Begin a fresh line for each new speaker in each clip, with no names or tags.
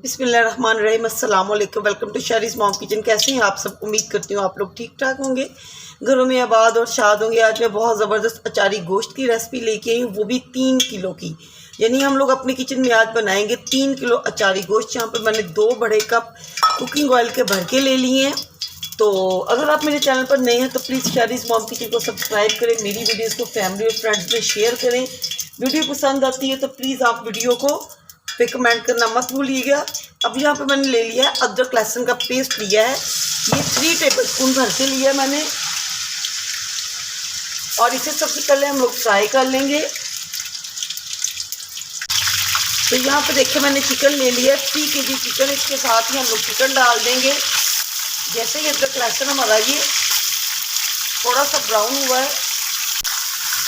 बिस्मिल्लाहिर्रहमानिर्रहीम, अस्सलाम वालेकुम। Welcome to Shari's mom kitchen. कैसे हैं आप सब? उम्मीद करती हूँ आप लोग ठीक ठाक होंगे, घरों में आबाद और शाद होंगे। आज मैं बहुत ज़बरदस्त अचारी गोश्त की रेसिपी लेके आई हूँ, वो भी 3 किलो की। यानी हम लोग अपने किचन में आज बनाएंगे 3 किलो अचारी गोश्त। यहाँ पर मैंने 2 बड़े कप कुकिंग ऑयल के भर के ले लिए हैं। तो अगर आप मेरे चैनल पर नए हैं तो प्लीज़ शरीज़ मॉम किचन को सब्सक्राइब करें, मेरी वीडियोज़ को फैमिली और फ्रेंड्स में शेयर करें। वीडियो पसंद आती है तो प्लीज़ आप वीडियो को पे कमेंट करना मत भूलिएगा। अब यहाँ पे मैंने ले लिया है अदरक लहसुन का पेस्ट लिया है, ये 3 टेबल स्पून भर के लिया मैंने। और इसे सबसे पहले हम लोग फ्राई कर लेंगे। तो यहाँ पे देखिए मैंने चिकन ले लिया है 3 केजी चिकन। इसके साथ ही हम लोग चिकन डाल देंगे। जैसे ही अदरक लहसुन हमारा ये थोड़ा सा ब्राउन हुआ है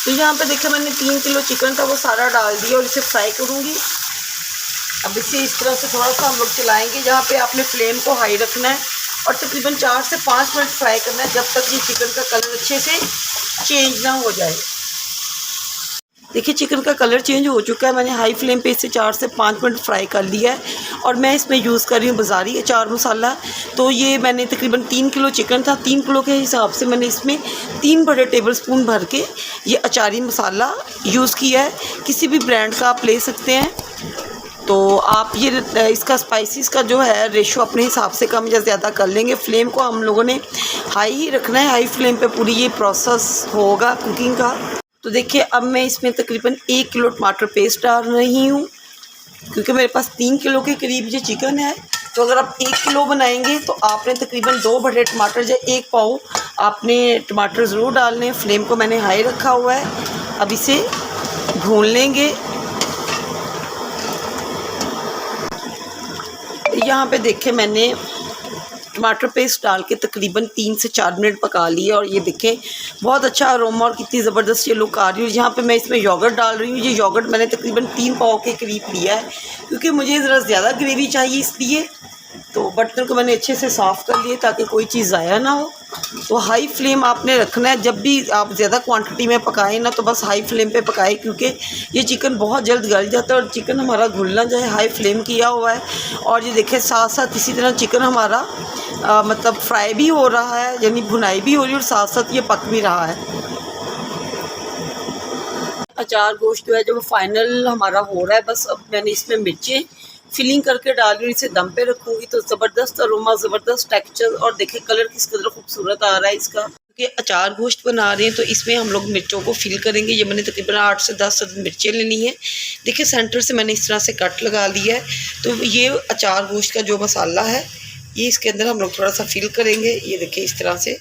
तो यहाँ पे देखिए मैंने 3 किलो चिकन था वो सारा डाल दिया और इसे फ्राई करूँगी। अब इसे इस तरह से थोड़ा सा हम लोग चलाएंगे। जहाँ पे आपने फ्लेम को हाई रखना है और तकरीबन 4 से 5 मिनट फ्राई करना है, जब तक ये चिकन का कलर अच्छे से चेंज ना हो जाए। देखिए चिकन का कलर चेंज हो चुका है। मैंने हाई फ्लेम पे इसे 4 से 5 मिनट फ्राई कर लिया है। और मैं इसमें यूज़ कर रही हूँ बाज़ारी अचार मसाला। तो ये मैंने तकरीबन 3 किलो चिकन था, 3 किलो के हिसाब से मैंने इसमें 3 बड़े टेबल स्पून भर के ये अचारी मसाला यूज़ किया है। किसी भी ब्रांड का आप ले सकते हैं। तो आप ये इसका स्पाइसेस का जो है रेशो अपने हिसाब से कम या ज़्यादा कर लेंगे। फ्लेम को हम लोगों ने हाई ही रखना है, हाई फ्लेम पे पूरी ये प्रोसेस होगा कुकिंग का। तो देखिए अब मैं इसमें तकरीबन 1 किलो टमाटर पेस्ट डाल रही हूँ, क्योंकि मेरे पास 3 किलो के करीब ये चिकन है। तो अगर आप 1 किलो बनाएंगे तो आपने तकरीबन 2 बड़े टमाटर या 1 पाव आपने टमाटर ज़रूर डालने हैं। फ्लेम को मैंने हाई रखा हुआ है। अब इसे भून लेंगे। यहाँ पे देखें मैंने टमाटर पेस्ट डाल के तकरीबन 3 से 4 मिनट पका लिया और ये देखें बहुत अच्छा अरोमा और कितनी ज़बरदस्त ये लुक आ रही है। यहाँ पे मैं इसमें योगर्ट डाल रही हूँ। ये योगर्ट मैंने तकरीबन 3 पाव के करीब लिया है, क्योंकि मुझे ज़रा ज़्यादा ग्रेवी चाहिए इसलिए। तो बर्तन को मैंने अच्छे से साफ़ कर लिया ताकि कोई चीज़ ज़ाया ना हो। तो हाई फ्लेम आपने रखना है। जब भी आप ज़्यादा क्वांटिटी में पकाएं ना तो बस हाई फ्लेम पे पकाएं, क्योंकि ये चिकन बहुत जल्द गल जाता है और चिकन हमारा घुल ना जाए। हाई फ्लेम किया हुआ है। और ये देखें साथ साथ इसी तरह चिकन हमारा मतलब फ्राई भी हो रहा है, यानी भुनाई भी हो रही है और साथ साथ ये पक भी रहा है। अचार गोश्त जो है जो फाइनल हमारा हो रहा है। बस अब मैंने इसमें मिर्चें फिलिंग करके डाल रही हूँ। इसे दम पे रखूँगी तो ज़बरदस्त अरोमा, ज़बरदस्त टेक्सचर और देखें कलर किस कदर खूबसूरत आ रहा है इसका। क्योंकि अचार गोश्त बना रहे हैं तो इसमें हम लोग मिर्चों को फिल करेंगे। ये मैंने तकरीबन 8 से 10 मिर्चें लेनी है। देखिए सेंटर से मैंने इस तरह से कट लगा लिया है। तो ये अचार गोश्त का जो मसाला है ये इसके अंदर हम लोग थोड़ा सा फिल करेंगे। ये देखिए इस तरह से,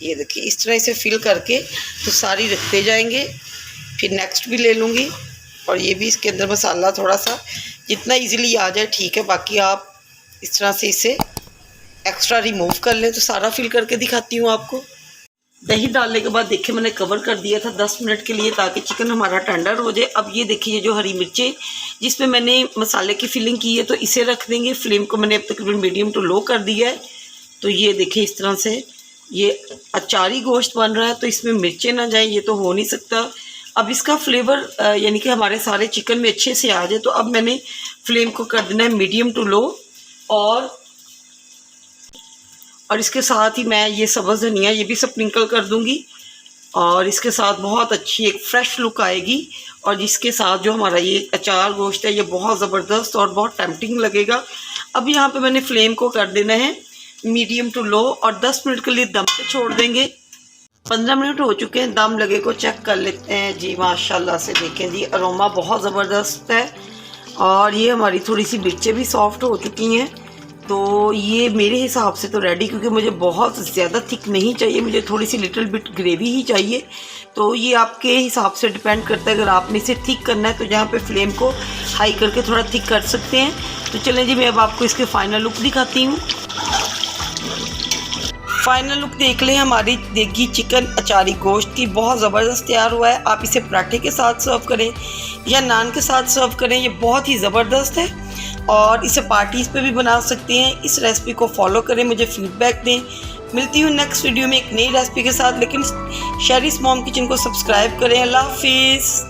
ये देखिए इस तरह से फिल करके तो सारी रखते जाएंगे। फिर नेक्स्ट भी ले लूँगी और ये भी इसके अंदर मसाला थोड़ा सा जितना इजीली आ जाए ठीक है। बाकी आप इस तरह से इसे एक्स्ट्रा रिमूव कर लें। तो सारा फिल करके दिखाती हूँ आपको। दही डालने के बाद देखिए मैंने कवर कर दिया था 10 मिनट के लिए, ताकि चिकन हमारा टेंडर हो जाए। अब ये देखिए ये जो हरी मिर्चें जिसमें मैंने मसाले की फिलिंग की है तो इसे रख देंगे। फ्लेम को मैंने अब तकरीबन मीडियम टू लो कर दिया है। तो ये देखिए इस तरह से ये अचारी गोश्त बन रहा है। तो इसमें मिर्चें ना जाएं, ये तो हो नहीं सकता। अब इसका फ्लेवर यानी कि हमारे सारे चिकन में अच्छे से आ जाए। तो अब मैंने फ्लेम को कर देना है मीडियम टू लो। और इसके साथ ही मैं ये सब्ज़ धनिया ये भी स्प्रिंकल कर दूंगी और इसके साथ बहुत अच्छी एक फ़्रेश लुक आएगी। और जिसके साथ जो हमारा ये अचार गोश्त है ये बहुत ज़बरदस्त और बहुत टेम्पटिंग लगेगा। अब यहाँ पे मैंने फ्लेम को कर देना है मीडियम टू लो और 10 मिनट के लिए दम पे छोड़ देंगे। 15 मिनट हो चुके हैं, दम लगे को चेक कर लेते हैं। जी माशाल्लाह से देखें जी अरोमा बहुत ज़बरदस्त है और ये हमारी थोड़ी सी मिर्चें भी सॉफ्ट हो चुकी हैं। तो ये मेरे हिसाब से तो रेडी, क्योंकि मुझे बहुत ज़्यादा थिक नहीं चाहिए, मुझे थोड़ी सी लिटिल बिट ग्रेवी ही चाहिए। तो ये आपके हिसाब से डिपेंड करता है। अगर आपने इसे थिक करना है तो यहाँ पे फ्लेम को हाई करके थोड़ा थिक कर सकते हैं। तो चलें जी मैं अब आपको इसके फाइनल लुक दिखाती हूँ। फाइनल लुक देख लें हमारी देगी चिकन अचारी गोश्त की, बहुत ज़बरदस्त तैयार हुआ है। आप इसे पराठे के साथ सर्व करें या नान के साथ सर्व करें, ये बहुत ही ज़बरदस्त है और इसे पार्टीज़ पे भी बना सकते हैं। इस रेसिपी को फॉलो करें, मुझे फीडबैक दें। मिलती हूँ नेक्स्ट वीडियो में एक नई रेसिपी के साथ, लेकिन शरीज़ मॉम किचन को सब्सक्राइब करें। अल्लाह हाफिज़।